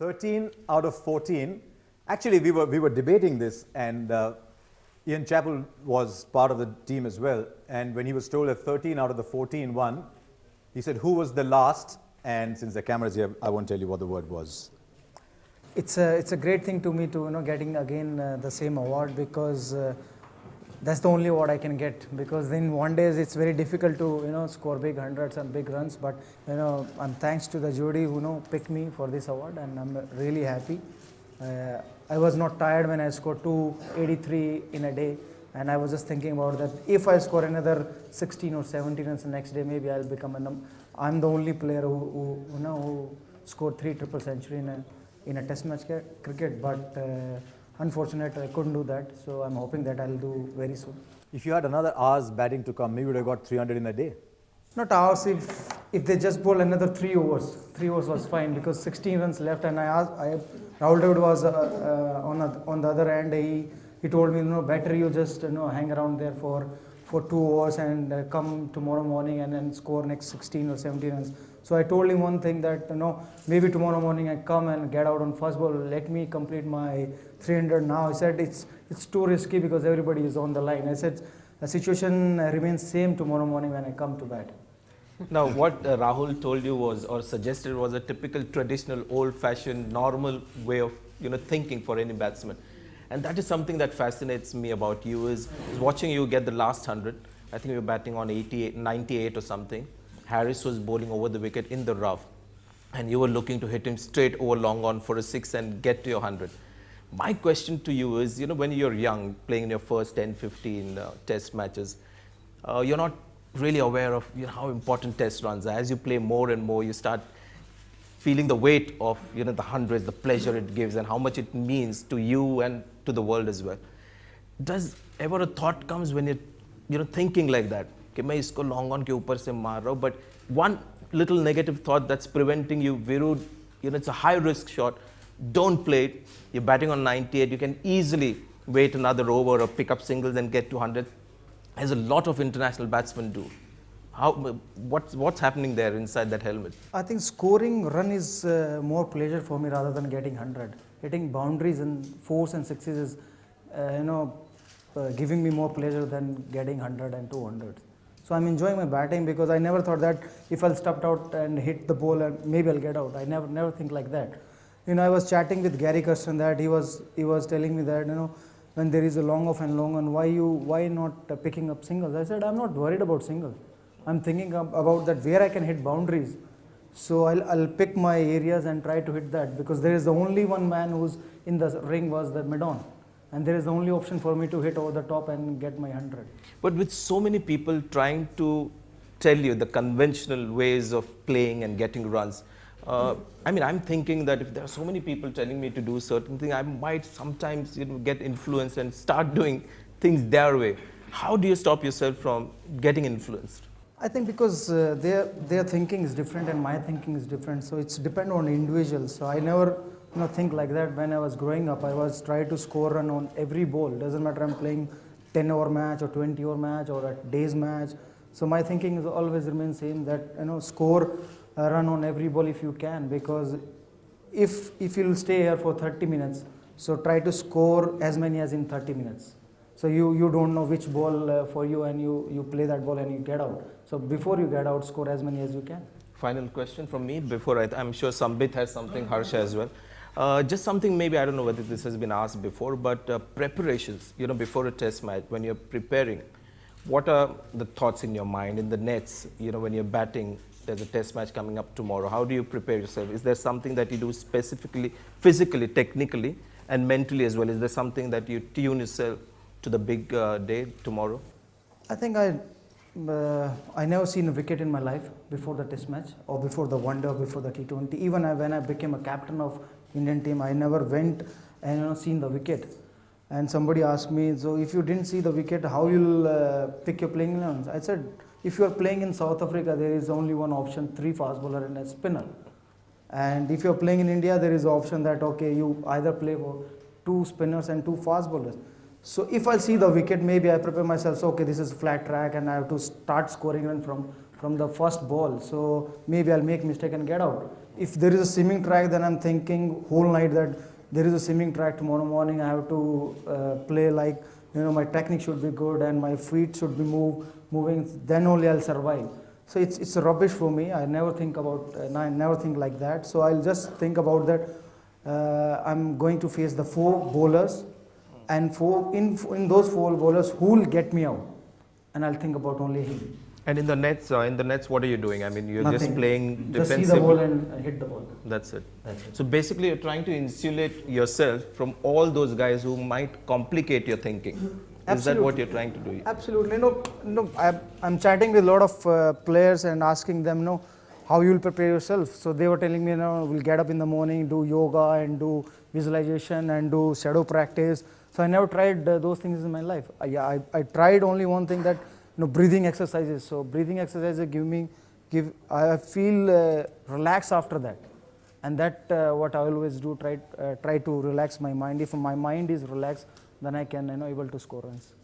13 out of 14. Actually, we were debating this, and Ian Chappell was part of the team as well. And when he was told that 13 out of the 14 won, he said, "Who was the last?" And since the camera's here, I won't tell you what the word was. It's a great thing to me to getting again the same award, because that's the only award I can get, because in one day it's very difficult to score big hundreds and big runs. But I'm thanks to the jury who picked me for this award, and I'm really happy. I was not tired when I scored 283 in a day, and I was just thinking about that. If I score another 16 or 17 runs the next day, maybe I'll become I'm the only player who scored 3 triple century in a test match cricket, but unfortunately I couldn't do that. So I'm hoping that I'll do very soon. If you had another hour's batting to come, maybe you would have got 300 in a day. Not hours. If they just bowl another 3 overs, 3 overs was fine, because 16 runs left, and Rahul Dravid was on the other end. He told me, better you just hang around there for 2 overs and come tomorrow morning and then score next 16 or 17 runs. So I told him one thing, that maybe tomorrow morning I come and get out on first ball. Let me complete my 300 now. He said it's too risky because everybody is on the line. I said the situation remains same tomorrow morning when I come to bat. Now, what Rahul told you was, or suggested, was a typical traditional, old-fashioned, normal way of thinking for any batsman. And that is something that fascinates me about you, is watching you get the last 100. I think you were batting on 88, 98 or something. Harris was bowling over the wicket in the rough, and you were looking to hit him straight over long on for a 6 and get to your 100. My question to you is, when you're young, playing in your first 10, 15 test matches, you're not really aware of how important test runs are. As you play more and more, you start feeling the weight of the hundreds, the pleasure it gives, and how much it means to you and to the world as well. Does ever a thought comes when you're thinking like that, कि मैं इसको long on के ऊपर से मार रहा हूँ, but one little negative thought that's preventing you, Virud, it's a high risk shot, don't play it. You're batting on 98, you can easily wait another over or pick up singles and get to 100, as a lot of international batsmen do. What's happening there inside that helmet? I think scoring run is more pleasure for me rather than getting 100. Hitting boundaries and 4s and 6s is giving me more pleasure than getting 100 and 200. So I'm enjoying my batting, because I never thought that if I'll step out and hit the ball and maybe I'll get out. I never think like that. I was chatting with Gary Kirsten, that he was telling me that when there is a long off and long on, why not picking up singles? I said, I'm not worried about singles. I'm thinking about that where I can hit boundaries. So I'll pick my areas and try to hit that, because there is the only one man who's in the ring was the mid-on. And there is the only option for me to hit over the top and get my 100. But with so many people trying to tell you the conventional ways of playing and getting runs, I'm thinking that if there are so many people telling me to do certain things, I might sometimes get influenced and start doing things their way. How do you stop yourself from getting influenced? I think because their thinking is different and my thinking is different, so it's depend on individuals. So I never think like that. When I was growing up, I was trying to score run on every ball. Doesn't matter I'm playing 10-over match or 20-over match or a day's match. So my thinking is always remains same, that score a run on every ball if you can, because if you'll stay here for 30 minutes, so try to score as many as in 30 minutes. So you don't know which ball for you, and you play that ball and you get out. So before you get out, score as many as you can. Final question from me before I'm sure Sambit has something, Harsha as well. Just something, maybe I don't know whether this has been asked before, but preparations, before a test match, when you're preparing, what are the thoughts in your mind, in the nets, when you're batting? There's a test match coming up tomorrow. How do you prepare yourself? Is there something that you do specifically, physically, technically, and mentally as well? Is there something that you tune yourself to the big day tomorrow? I think I never seen a wicket in my life before the test match, or before the one day, or before the T20. Even when I became a captain of Indian team, I never went and seen the wicket. And somebody asked me, so if you didn't see the wicket, how you'll pick your playing 11? I said, if you are playing in South Africa, there is only one option, 3 fast bowler and a spinner. And if you are playing in India, there is an option that, okay, you either play for 2 spinners and 2 fast bowlers. So if I see the wicket, maybe I prepare myself, so okay, this is flat track and I have to start scoring run from the first ball. So maybe I'll make mistake and get out. if there is a swimming track, then I'm thinking whole night that there is a swimming track tomorrow morning. I have to play like, my technique should be good and my feet should be moving. Then only I'll survive. So it's rubbish for me. I never think about. I never think like that. So I'll just think about that. I'm going to face the 4 bowlers, and in those 4 bowlers, who will get me out, and I'll think about only him. And in the nets, what are you doing? I mean, you're Nothing. just playing Just defensively. see the ball and hit the ball. That's it. So basically, you're trying to insulate yourself from all those guys who might complicate your thinking. Is that what you're trying to do? Absolutely. No. I'm chatting with a lot of players and asking them, how you will prepare yourself. So they were telling me, we'll get up in the morning, do yoga and do visualization and do shadow practice. So I never tried those things in my life. I tried only one thing, that breathing exercises. So breathing exercises I feel relaxed after that, and that what I always do. Try to relax my mind. If my mind is relaxed, then I can able to score runs.